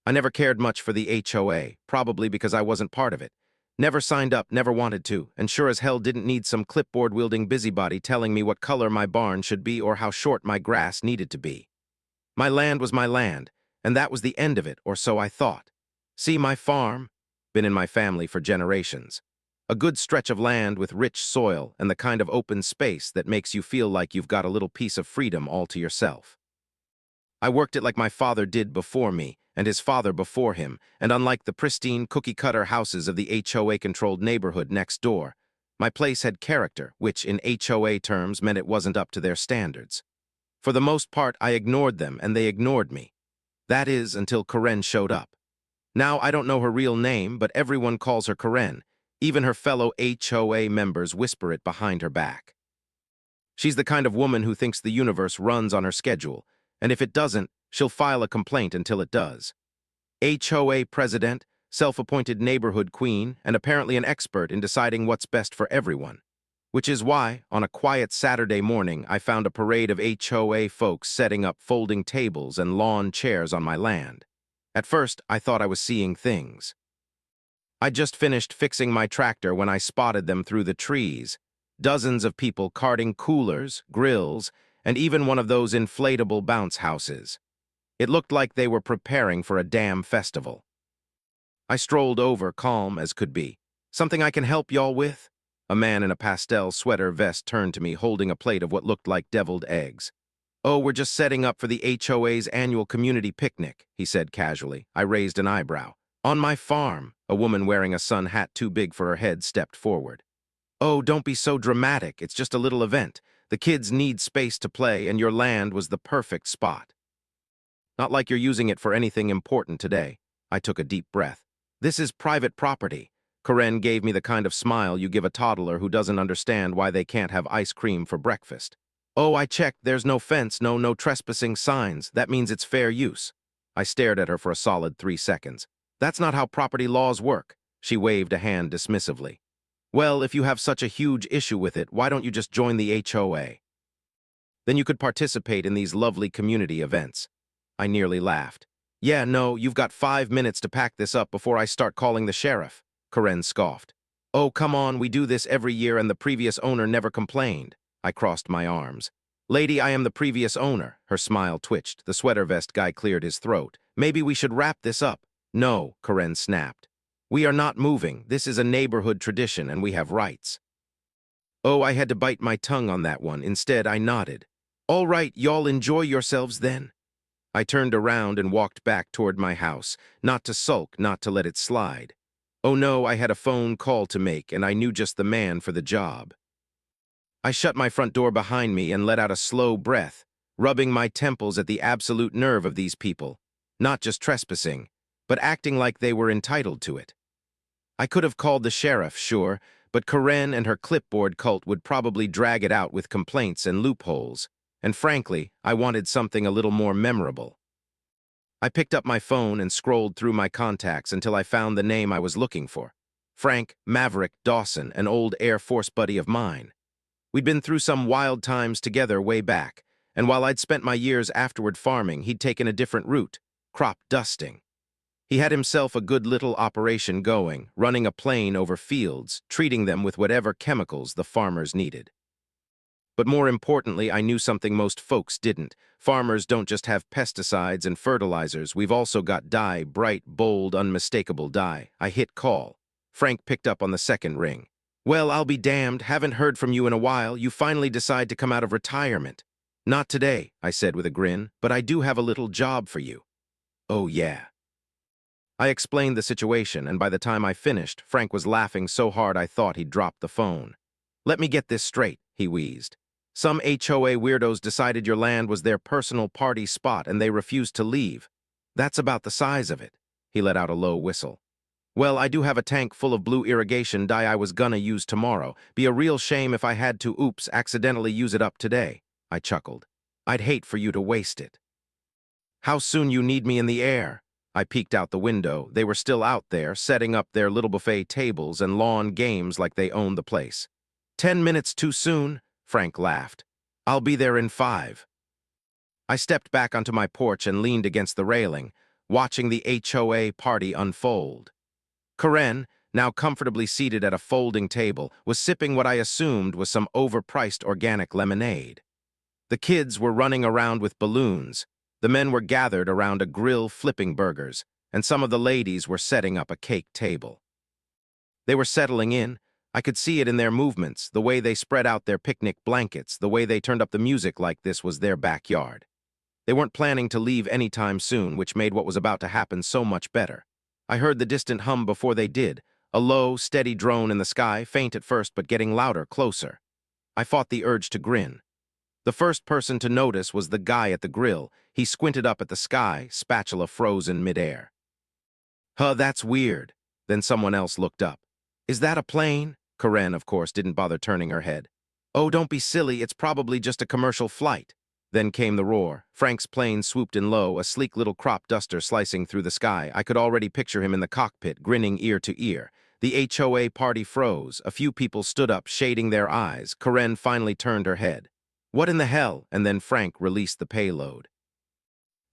I never cared much for the HOA, probably because I wasn't part of it. Never signed up, never wanted to, and sure as hell didn't need some clipboard-wielding busybody telling me what color my barn should be or how short my grass needed to be. My land was my land, and that was the end of it, or so I thought. See my farm? Been in my family for generations. A good stretch of land with rich soil and the kind of open space that makes you feel like you've got a little piece of freedom all to yourself. I worked it like my father did before me, and his father before him, and unlike the pristine cookie-cutter houses of the HOA-controlled neighborhood next door, my place had character, which in HOA terms meant it wasn't up to their standards. For the most part, I ignored them, and they ignored me. That is, until Karen showed up. Now, I don't know her real name, but everyone calls her Karen. Even her fellow HOA members whisper it behind her back. She's the kind of woman who thinks the universe runs on her schedule, and if it doesn't, she'll file a complaint until it does. HOA president, self-appointed neighborhood queen, and apparently an expert in deciding what's best for everyone. Which is why, on a quiet Saturday morning, I found a parade of HOA folks setting up folding tables and lawn chairs on my land. At first, I thought I was seeing things. I'd just finished fixing my tractor when I spotted them through the trees. Dozens of people carting coolers, grills, and even one of those inflatable bounce houses. It looked like they were preparing for a damn festival. I strolled over, calm as could be. "Something I can help y'all with?" A man in a pastel sweater vest turned to me, holding a plate of what looked like deviled eggs. "Oh, we're just setting up for the HOA's annual community picnic," he said casually. I raised an eyebrow. "On my farm," a woman wearing a sun hat too big for her head stepped forward. "Oh, don't be so dramatic. It's just a little event. The kids need space to play, and your land was the perfect spot." "Not like you're using it for anything important today." I took a deep breath. "This is private property." Karen gave me the kind of smile you give a toddler who doesn't understand why they can't have ice cream for breakfast. "Oh, I checked. There's no fence, no trespassing signs. That means it's fair use." I stared at her for a solid 3 seconds. "That's not how property laws work." She waved a hand dismissively. "Well, if you have such a huge issue with it, why don't you just join the HOA? Then you could participate in these lovely community events." I nearly laughed. "Yeah, no, you've got 5 minutes to pack this up before I start calling the sheriff." Karen scoffed. "Oh, come on, we do this every year and the previous owner never complained." I crossed my arms. "Lady, I am the previous owner." Her smile twitched. The sweater vest guy cleared his throat. "Maybe we should wrap this up." "No," Karen snapped. "We are not moving. This is a neighborhood tradition and we have rights." Oh, I had to bite my tongue on that one. Instead, I nodded. "All right, y'all enjoy yourselves then." I turned around and walked back toward my house, not to sulk, not to let it slide. Oh no, I had a phone call to make, and I knew just the man for the job. I shut my front door behind me and let out a slow breath, rubbing my temples at the absolute nerve of these people, not just trespassing, but acting like they were entitled to it. I could have called the sheriff, sure, but Karen and her clipboard cult would probably drag it out with complaints and loopholes, and frankly, I wanted something a little more memorable. I picked up my phone and scrolled through my contacts until I found the name I was looking for. Frank Maverick Dawson, an old Air Force buddy of mine. We'd been through some wild times together way back, and while I'd spent my years afterward farming, he'd taken a different route, crop dusting. He had himself a good little operation going, running a plane over fields, treating them with whatever chemicals the farmers needed. But more importantly, I knew something most folks didn't. Farmers don't just have pesticides and fertilizers. We've also got dye, bright, bold, unmistakable dye. I hit call. Frank picked up on the second ring. "Well, I'll be damned. Haven't heard from you in a while. You finally decide to come out of retirement." "Not today," I said with a grin, "but I do have a little job for you." "Oh, yeah." I explained the situation, and by the time I finished, Frank was laughing so hard I thought he'd dropped the phone. "Let me get this straight," he wheezed. "Some HOA weirdos decided your land was their personal party spot and they refused to leave. That's about the size of it." He let out a low whistle. "Well, I do have a tank full of blue irrigation dye I was gonna use tomorrow. Be a real shame if I had to, accidentally use it up today." I chuckled. "I'd hate for you to waste it." "How soon you need me in the air?" I peeked out the window. They were still out there, setting up their little buffet tables and lawn games like they owned the place. 10 minutes too soon?" Frank laughed. "I'll be there in 5. I stepped back onto my porch and leaned against the railing. watching the HOA party unfold. Karen, now comfortably seated at a folding table, was sipping what I assumed was some overpriced organic lemonade. The kids were running around with balloons, the men were gathered around a grill flipping burgers, and some of the ladies were setting up a cake table. They were settling in. I could see it in their movements, the way they spread out their picnic blankets, the way they turned up the music like this was their backyard. They weren't planning to leave anytime soon, which made what was about to happen so much better. I heard the distant hum before they did, a low, steady drone in the sky, faint at first but getting louder, closer. I fought the urge to grin. The first person to notice was the guy at the grill. He squinted up at the sky, spatula frozen midair. Huh, that's weird. Then someone else looked up. Is that a plane? Karen, of course, didn't bother turning her head. Oh, don't be silly, it's probably just a commercial flight. Then came the roar. Frank's plane swooped in low, a sleek little crop duster slicing through the sky. I could already picture him in the cockpit, grinning ear to ear. The HOA party froze. A few people stood up, shading their eyes. Karen finally turned her head. What in the hell? And then Frank released the payload.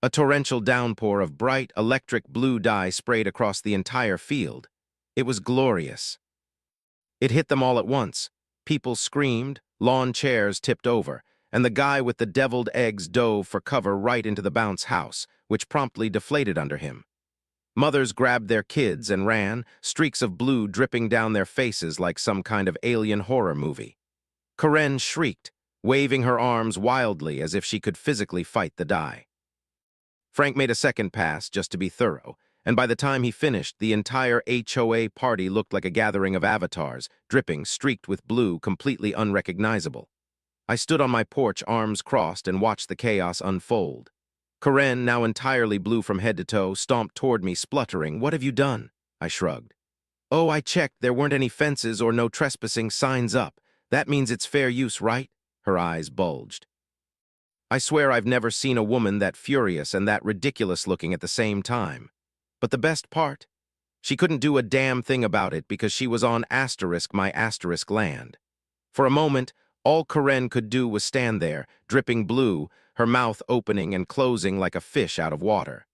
A torrential downpour of bright, electric blue dye sprayed across the entire field. It was glorious. It hit them all at once. People screamed, lawn chairs tipped over, and the guy with the deviled eggs dove for cover right into the bounce house, which promptly deflated under him. Mothers grabbed their kids and ran, streaks of blue dripping down their faces like some kind of alien horror movie. Karen shrieked, waving her arms wildly as if she could physically fight the dye. Frank made a second pass just to be thorough, and by the time he finished, the entire HOA party looked like a gathering of avatars, dripping, streaked with blue, completely unrecognizable. I stood on my porch, arms crossed, and watched the chaos unfold. Karen, now entirely blue from head to toe, stomped toward me, spluttering. What have you done? I shrugged. Oh, I checked. There weren't any fences or no trespassing signs up. That means it's fair use, right? Her eyes bulged. I swear I've never seen a woman that furious and that ridiculous looking at the same time. But the best part? She couldn't do a damn thing about it because she was on my asterisk land. For a moment, all Karen could do was stand there, dripping blue, her mouth opening and closing like a fish out of water.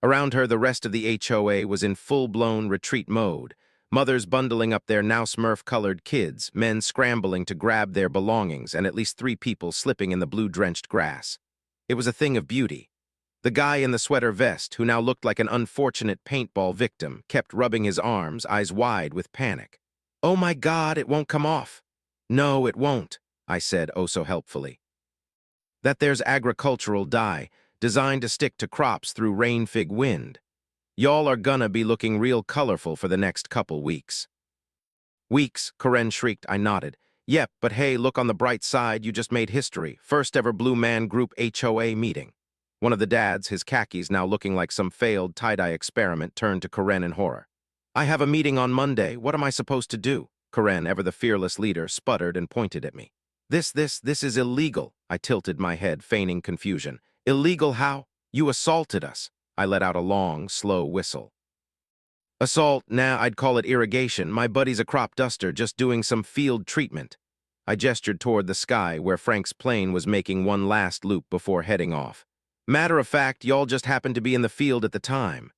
Around her, the rest of the HOA was in full-blown retreat mode, mothers bundling up their now Smurf-colored kids, men scrambling to grab their belongings, and at least 3 people slipping in the blue-drenched grass. It was a thing of beauty. The guy in the sweater vest, who now looked like an unfortunate paintball victim, kept rubbing his arms, eyes wide with panic. Oh my God, it won't come off. No, it won't, I said oh so helpfully. That there's agricultural dye, designed to stick to crops through rain-fig wind. Y'all are gonna be looking real colorful for the next couple weeks. Weeks, Karen shrieked. I nodded. Yep, but hey, look on the bright side, you just made history. First ever Blue Man Group HOA meeting. One of the dads, his khakis now looking like some failed tie-dye experiment, turned to Karen in horror. I have a meeting on Monday. What am I supposed to do? Karen, ever the fearless leader, sputtered and pointed at me. This is illegal. I tilted my head, feigning confusion. Illegal how? You assaulted us. I let out a long, slow whistle. Assault? Nah, I'd call it irrigation. My buddy's a crop duster, just doing some field treatment. I gestured toward the sky, where Frank's plane was making one last loop before heading off. Matter of fact, y'all just happened to be in the field at the time.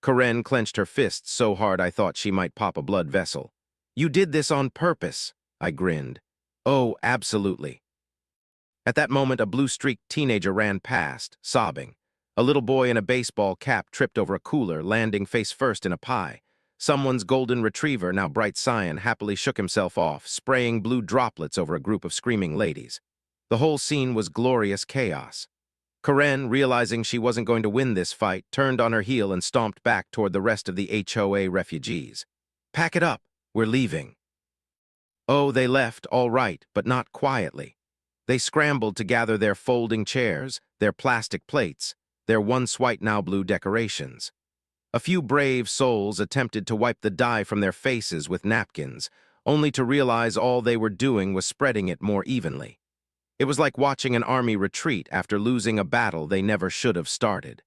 Karen clenched her fists so hard I thought she might pop a blood vessel. You did this on purpose, I grinned. Oh, absolutely. At that moment, a blue-streaked teenager ran past, sobbing. A little boy in a baseball cap tripped over a cooler, landing face first in a pie. Someone's golden retriever, now bright cyan, happily shook himself off, spraying blue droplets over a group of screaming ladies. The whole scene was glorious chaos. Karen, realizing she wasn't going to win this fight, turned on her heel and stomped back toward the rest of the HOA refugees. Pack it up. We're leaving. Oh, they left, all right, but not quietly. They scrambled to gather their folding chairs, their plastic plates, their once white now blue decorations. A few brave souls attempted to wipe the dye from their faces with napkins, only to realize all they were doing was spreading it more evenly. It was like watching an army retreat after losing a battle they never should have started.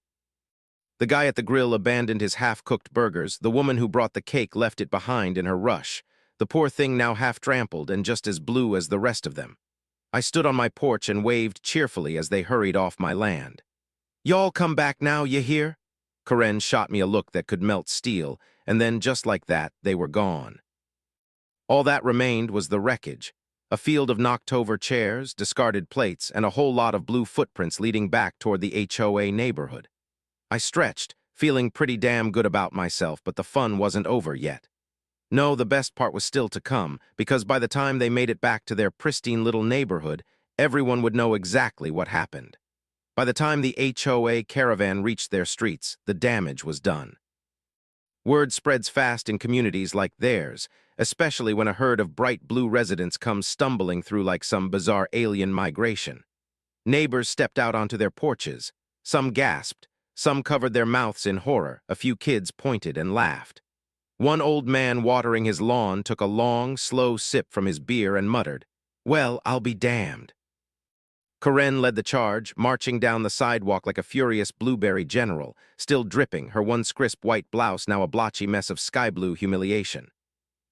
The guy at the grill abandoned his half-cooked burgers. The woman who brought the cake left it behind in her rush. The poor thing now half-trampled and just as blue as the rest of them. I stood on my porch and waved cheerfully as they hurried off my land. Y'all come back now, you hear? Karen shot me a look that could melt steel, and then, just like that, they were gone. All that remained was the wreckage, a field of knocked-over chairs, discarded plates, and a whole lot of blue footprints leading back toward the HOA neighborhood. I stretched, feeling pretty damn good about myself, but the fun wasn't over yet. No, the best part was still to come, because by the time they made it back to their pristine little neighborhood, everyone would know exactly what happened. By the time the HOA caravan reached their streets, the damage was done. Word spreads fast in communities like theirs, especially when a herd of bright blue residents comes stumbling through like some bizarre alien migration. Neighbors stepped out onto their porches. Some gasped, some covered their mouths in horror, a few kids pointed and laughed. One old man watering his lawn took a long, slow sip from his beer and muttered, "Well, I'll be damned." Karen led the charge, marching down the sidewalk like a furious blueberry general, still dripping, her once crisp white blouse now a blotchy mess of sky blue humiliation.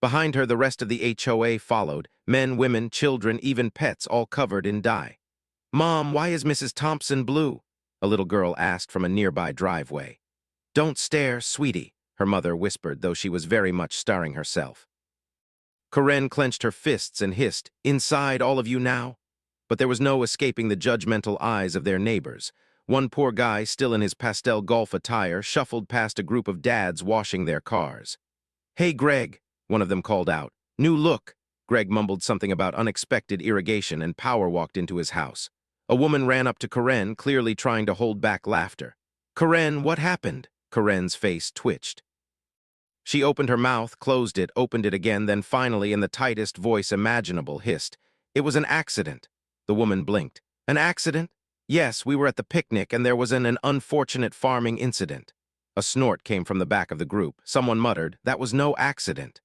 Behind her, the rest of the HOA followed, men, women, children, even pets, all covered in dye. "Mom, why is Mrs. Thompson blue?" a little girl asked from a nearby driveway. "Don't stare, sweetie," her mother whispered, though she was very much starring herself. Karen clenched her fists and hissed, "Inside, all of you now?" But there was no escaping the judgmental eyes of their neighbors. One poor guy, still in his pastel golf attire, shuffled past a group of dads washing their cars. "Hey, Greg," one of them called out. "New look." Greg mumbled something about unexpected irrigation and power walked into his house. A woman ran up to Karen, clearly trying to hold back laughter. "Karen, what happened?" Karen's face twitched. She opened her mouth, closed it, opened it again, then finally, in the tightest voice imaginable, hissed, "It was an accident." The woman blinked. "An accident?" "Yes, we were at the picnic and there was an unfortunate farming incident." A snort came from the back of the group. Someone muttered, "That was no accident."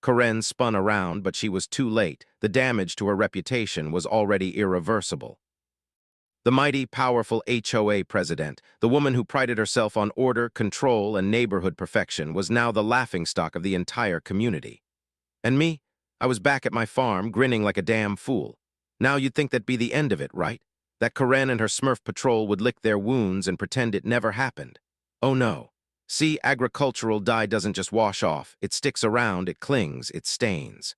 Karen spun around, but she was too late. The damage to her reputation was already irreversible. The mighty, powerful HOA president, the woman who prided herself on order, control, and neighborhood perfection, was now the laughingstock of the entire community. And me? I was back at my farm, grinning like a damn fool. Now you'd think that'd be the end of it, right? That Karen and her Smurf patrol would lick their wounds and pretend it never happened. Oh no. See, agricultural dye doesn't just wash off. It sticks around, it clings, it stains.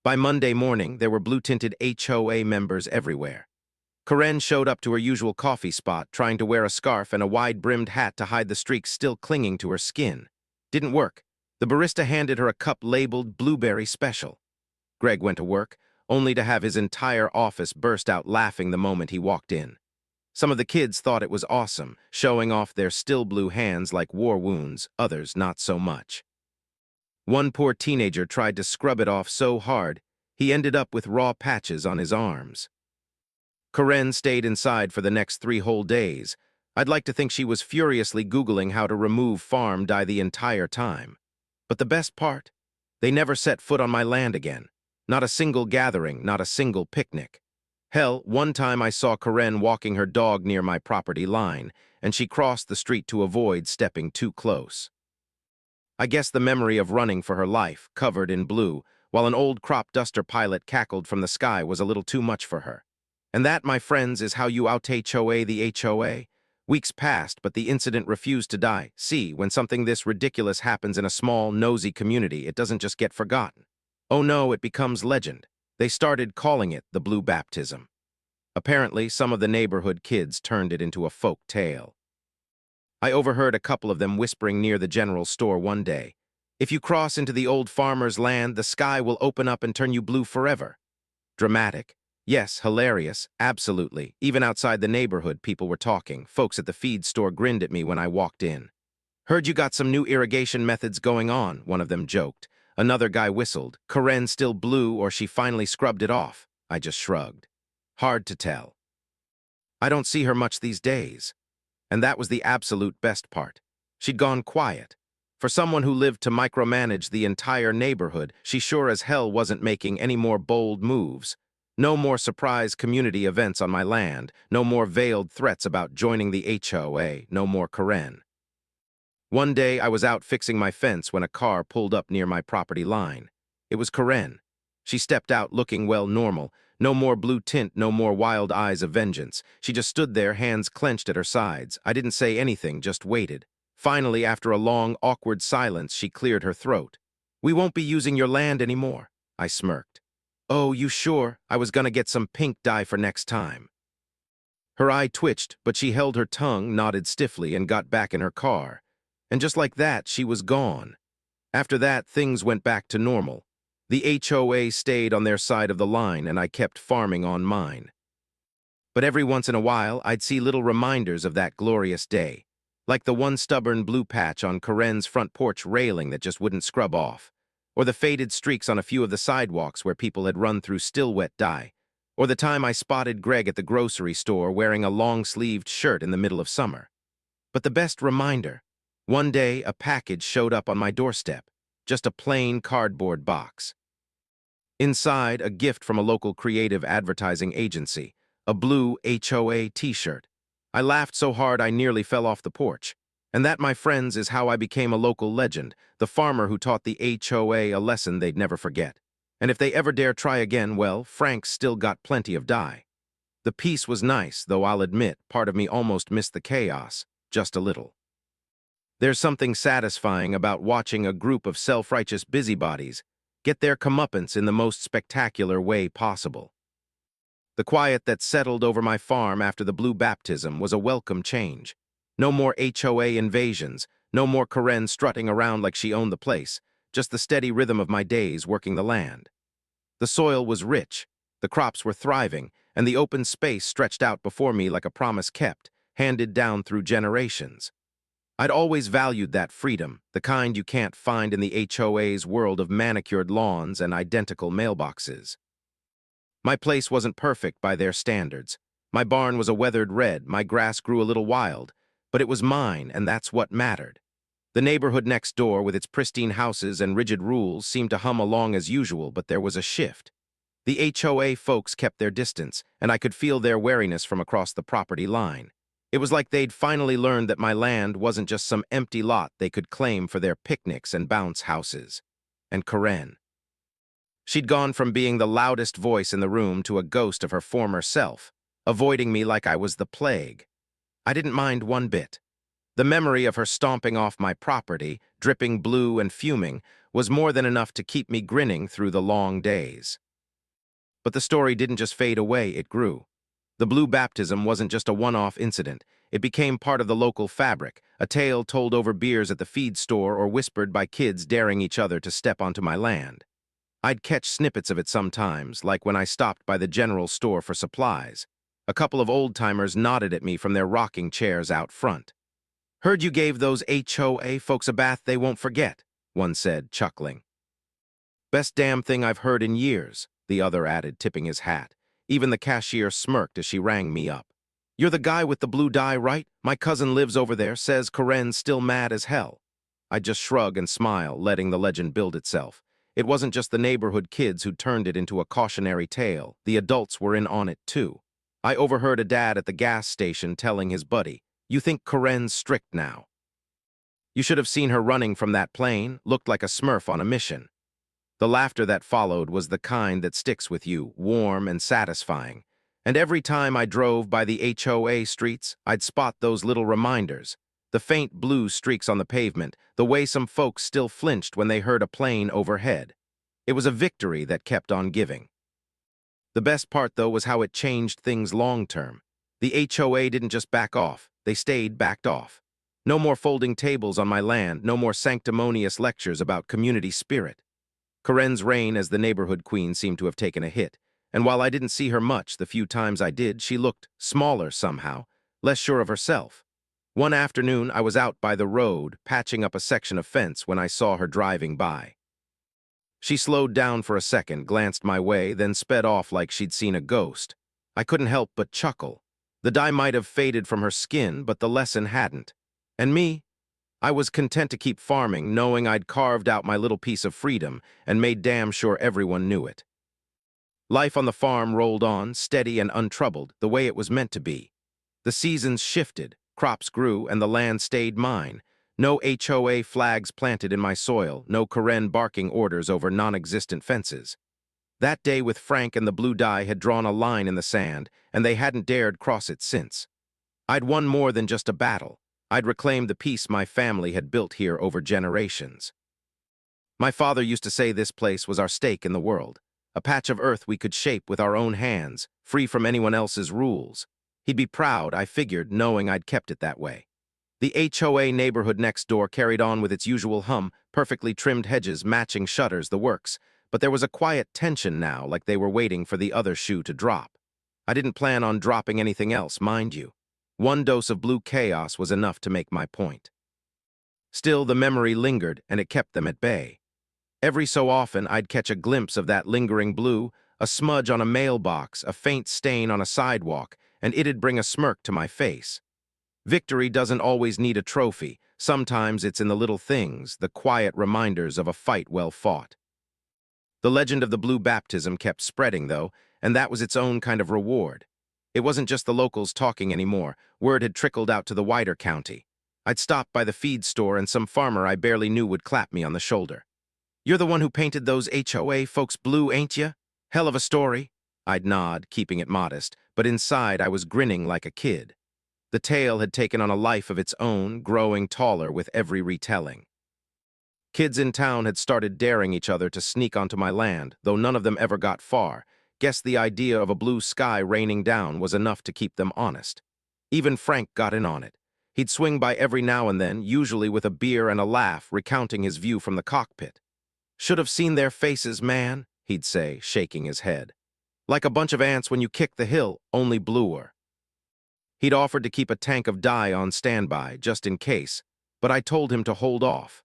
By Monday morning, there were blue-tinted HOA members everywhere. Karen showed up to her usual coffee spot, trying to wear a scarf and a wide-brimmed hat to hide the streaks still clinging to her skin. Didn't work. The barista handed her a cup labeled Blueberry Special. Greg went to work, only to have his entire office burst out laughing the moment he walked in. Some of the kids thought it was awesome, showing off their still blue hands like war wounds, others not so much. One poor teenager tried to scrub it off so hard, he ended up with raw patches on his arms. Karen stayed inside for the next 3 whole days. I'd like to think she was furiously Googling how to remove farm dye the entire time. But the best part? They never set foot on my land again. Not a single gathering, not a single picnic. Hell, one time I saw Karen walking her dog near my property line, and she crossed the street to avoid stepping too close. I guess the memory of running for her life, covered in blue, while an old crop duster pilot cackled from the sky was a little too much for her. And that, my friends, is how you out-HOA the HOA. Weeks passed, but the incident refused to die. See, when something this ridiculous happens in a small, nosy community, it doesn't just get forgotten. Oh no, it becomes legend. They started calling it the Blue Baptism. Apparently, some of the neighborhood kids turned it into a folk tale. I overheard a couple of them whispering near the general store one day, "If you cross into the old farmer's land, the sky will open up and turn you blue forever." Dramatic. Yes, hilarious, absolutely. Even outside the neighborhood, people were talking. Folks at the feed store grinned at me when I walked in. "Heard you got some new irrigation methods going on," one of them joked. Another guy whistled. "Karen still blue or she finally scrubbed it off?" I just shrugged. Hard to tell. I don't see her much these days. And that was the absolute best part. She'd gone quiet. For someone who lived to micromanage the entire neighborhood, she sure as hell wasn't making any more bold moves. No more surprise community events on my land, no more veiled threats about joining the HOA, no more Karen. One day, I was out fixing my fence when a car pulled up near my property line. It was Karen. She stepped out looking well normal. No more blue tint, no more wild eyes of vengeance. She just stood there, hands clenched at her sides. I didn't say anything, just waited. Finally, after a long, awkward silence, she cleared her throat. "We won't be using your land anymore," I smirked. "Oh, you sure? I was gonna get some pink dye for next time." Her eye twitched, but she held her tongue, nodded stiffly, and got back in her car. And just like that, she was gone. After that, things went back to normal. The HOA stayed on their side of the line, and I kept farming on mine. But every once in a while, I'd see little reminders of that glorious day, like the one stubborn blue patch on Karen's front porch railing that just wouldn't scrub off, or the faded streaks on a few of the sidewalks where people had run through still wet dye, or the time I spotted Greg at the grocery store wearing a long-sleeved shirt in the middle of summer. But the best reminder, one day a package showed up on my doorstep, just a plain cardboard box. Inside, a gift from a local creative advertising agency, a blue HOA t-shirt. I laughed so hard I nearly fell off the porch. And that, my friends, is how I became a local legend, the farmer who taught the HOA a lesson they'd never forget. And if they ever dare try again, well, Frank's still got plenty of dye. The piece was nice, though I'll admit, part of me almost missed the chaos, just a little. There's something satisfying about watching a group of self-righteous busybodies get their comeuppance in the most spectacular way possible. The quiet that settled over my farm after the blue baptism was a welcome change. No more HOA invasions, no more Karen strutting around like she owned the place, just the steady rhythm of my days working the land. The soil was rich, the crops were thriving, and the open space stretched out before me like a promise kept, handed down through generations. I'd always valued that freedom, the kind you can't find in the HOA's world of manicured lawns and identical mailboxes. My place wasn't perfect by their standards. My barn was a weathered red, my grass grew a little wild, but it was mine, and that's what mattered. The neighborhood next door, with its pristine houses and rigid rules, seemed to hum along as usual, but there was a shift. The HOA folks kept their distance, and I could feel their wariness from across the property line. It was like they'd finally learned that my land wasn't just some empty lot they could claim for their picnics and bounce houses. And Karen. She'd gone from being the loudest voice in the room to a ghost of her former self, avoiding me like I was the plague. I didn't mind one bit. The memory of her stomping off my property, dripping blue and fuming, was more than enough to keep me grinning through the long days. But the story didn't just fade away, it grew. The blue baptism wasn't just a one-off incident. It became part of the local fabric, a tale told over beers at the feed store or whispered by kids daring each other to step onto my land. I'd catch snippets of it sometimes, like when I stopped by the general store for supplies. A couple of old-timers nodded at me from their rocking chairs out front. "Heard you gave those HOA folks a bath they won't forget," one said, chuckling. "Best damn thing I've heard in years," the other added, tipping his hat. Even the cashier smirked as she rang me up. "You're the guy with the blue dye, right? My cousin lives over there, says Karen's still mad as hell." I'd just shrug and smile, letting the legend build itself. It wasn't just the neighborhood kids who turned it into a cautionary tale. The adults were in on it, too. I overheard a dad at the gas station telling his buddy, "You think Karen's strict now? You should have seen her running from that plane, looked like a Smurf on a mission." The laughter that followed was the kind that sticks with you, warm and satisfying. And every time I drove by the HOA streets, I'd spot those little reminders. The faint blue streaks on the pavement, the way some folks still flinched when they heard a plane overhead. It was a victory that kept on giving. The best part, though, was how it changed things long-term. The HOA didn't just back off, they stayed backed off. No more folding tables on my land, no more sanctimonious lectures about community spirit. Karen's reign as the neighborhood queen seemed to have taken a hit, and while I didn't see her much the few times I did, she looked smaller somehow, less sure of herself. One afternoon, I was out by the road, patching up a section of fence when I saw her driving by. She slowed down for a second, glanced my way, then sped off like she'd seen a ghost. I couldn't help but chuckle. The dye might have faded from her skin, but the lesson hadn't. And me? I was content to keep farming, knowing I'd carved out my little piece of freedom and made damn sure everyone knew it. Life on the farm rolled on, steady and untroubled, the way it was meant to be. The seasons shifted, crops grew, and the land stayed mine. No HOA flags planted in my soil, no Karen barking orders over non-existent fences. That day with Frank and the blue dye had drawn a line in the sand, and they hadn't dared cross it since. I'd won more than just a battle. I'd reclaim the peace my family had built here over generations. My father used to say this place was our stake in the world, a patch of earth we could shape with our own hands, free from anyone else's rules. He'd be proud, I figured, knowing I'd kept it that way. The HOA neighborhood next door carried on with its usual hum, perfectly trimmed hedges, matching shutters, the works, but there was a quiet tension now, like they were waiting for the other shoe to drop. I didn't plan on dropping anything else, mind you. One dose of blue chaos was enough to make my point. Still, the memory lingered, and it kept them at bay. Every so often, I'd catch a glimpse of that lingering blue, a smudge on a mailbox, a faint stain on a sidewalk, and it'd bring a smirk to my face. Victory doesn't always need a trophy. Sometimes it's in the little things, the quiet reminders of a fight well fought. The legend of the blue baptism kept spreading, though, and that was its own kind of reward. It wasn't just the locals talking anymore. Word had trickled out to the wider county. I'd stop by the feed store and some farmer I barely knew would clap me on the shoulder. "You're the one who painted those HOA folks blue, ain't ya? Hell of a story." I'd nod, keeping it modest, but inside I was grinning like a kid. The tale had taken on a life of its own, growing taller with every retelling. Kids in town had started daring each other to sneak onto my land, though none of them ever got far. Guess the idea of a blue sky raining down was enough to keep them honest. Even Frank got in on it. He'd swing by every now and then, usually with a beer and a laugh, recounting his view from the cockpit. "Should have seen their faces, man," he'd say, shaking his head. "Like a bunch of ants when you kick the hill, only bluer." He'd offered to keep a tank of dye on standby, just in case, but I told him to hold off.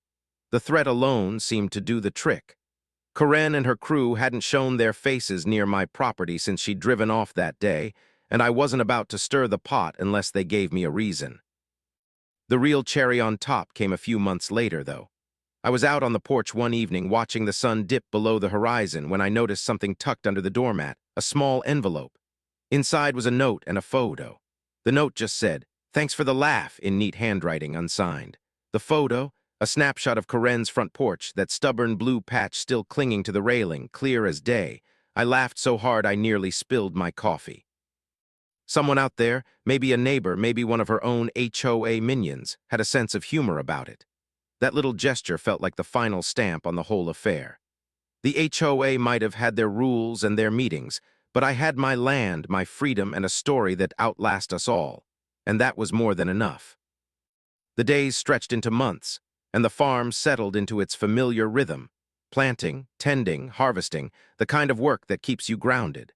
The threat alone seemed to do the trick. Karen and her crew hadn't shown their faces near my property since she'd driven off that day, and I wasn't about to stir the pot unless they gave me a reason. The real cherry on top came a few months later, though. I was out on the porch one evening watching the sun dip below the horizon when I noticed something tucked under the doormat, a small envelope. Inside was a note and a photo. The note just said, "Thanks for the laugh," in neat handwriting, unsigned. The photo, a snapshot of Karen's front porch, that stubborn blue patch still clinging to the railing, clear as day. I laughed so hard I nearly spilled my coffee. Someone out there, maybe a neighbor, maybe one of her own HOA minions, had a sense of humor about it. That little gesture felt like the final stamp on the whole affair. The HOA might have had their rules and their meetings, but I had my land, my freedom, and a story that outlast us all, and that was more than enough. The days stretched into months, and the farm settled into its familiar rhythm, planting, tending, harvesting, the kind of work that keeps you grounded.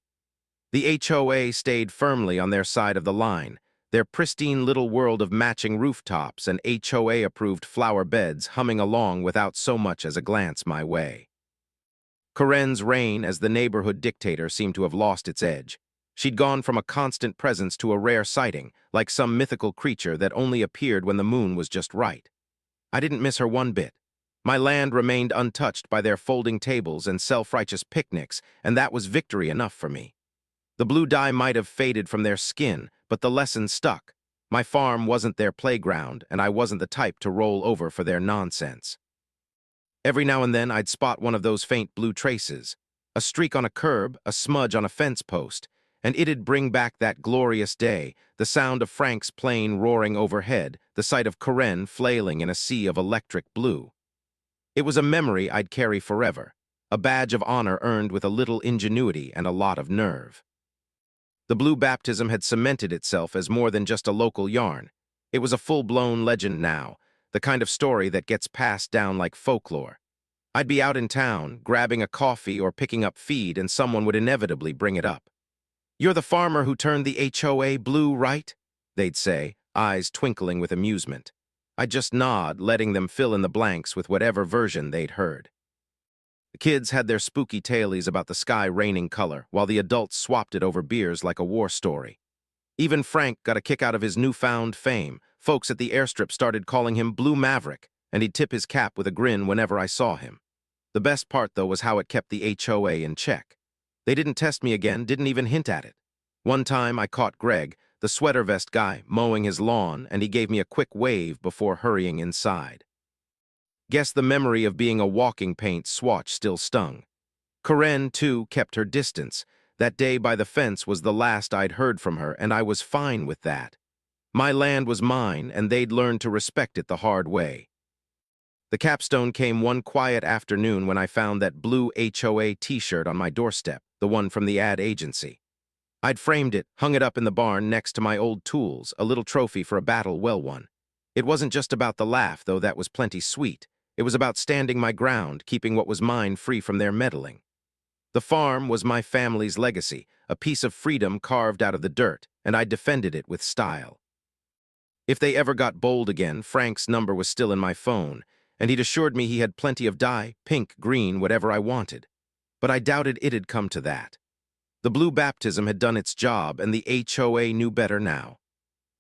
The HOA stayed firmly on their side of the line, their pristine little world of matching rooftops and HOA-approved flower beds humming along without so much as a glance my way. Karen's reign as the neighborhood dictator seemed to have lost its edge. She'd gone from a constant presence to a rare sighting, like some mythical creature that only appeared when the moon was just right. I didn't miss her one bit. My land remained untouched by their folding tables and self-righteous picnics, and that was victory enough for me. The blue dye might have faded from their skin, but the lesson stuck. My farm wasn't their playground, and I wasn't the type to roll over for their nonsense. Every now and then I'd spot one of those faint blue traces, a streak on a curb, a smudge on a fence post, and it'd bring back that glorious day, the sound of Frank's plane roaring overhead, the sight of Karen flailing in a sea of electric blue. It was a memory I'd carry forever, a badge of honor earned with a little ingenuity and a lot of nerve. The blue baptism had cemented itself as more than just a local yarn. It was a full-blown legend now, the kind of story that gets passed down like folklore. I'd be out in town, grabbing a coffee or picking up feed, and someone would inevitably bring it up. "You're the farmer who turned the HOA blue, right?" they'd say, eyes twinkling with amusement. I'd just nod, letting them fill in the blanks with whatever version they'd heard. The kids had their spooky tales about the sky raining color, while the adults swapped it over beers like a war story. Even Frank got a kick out of his newfound fame. Folks at the airstrip started calling him Blue Maverick, and he'd tip his cap with a grin whenever I saw him. The best part, though, was how it kept the HOA in check. They didn't test me again, didn't even hint at it. One time I caught Greg, the sweater vest guy, mowing his lawn, and he gave me a quick wave before hurrying inside. Guess the memory of being a walking paint swatch still stung. Karen, too, kept her distance. That day by the fence was the last I'd heard from her, and I was fine with that. My land was mine, and they'd learn to respect it the hard way. The capstone came one quiet afternoon when I found that blue HOA t-shirt on my doorstep, the one from the ad agency. I'd framed it, hung it up in the barn next to my old tools, a little trophy for a battle well won. It wasn't just about the laugh, though that was plenty sweet. It was about standing my ground, keeping what was mine free from their meddling. The farm was my family's legacy, a piece of freedom carved out of the dirt, and I defended it with style. If they ever got bold again, Frank's number was still in my phone, and he'd assured me he had plenty of dye, pink, green, whatever I wanted. But I doubted it'd come to that. The blue baptism had done its job, and the HOA knew better now.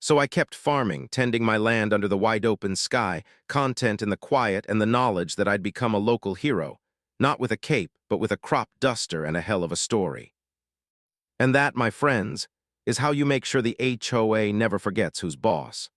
So I kept farming, tending my land under the wide-open sky, content in the quiet and the knowledge that I'd become a local hero, not with a cape, but with a crop duster and a hell of a story. And that, my friends, is how you make sure the HOA never forgets who's boss.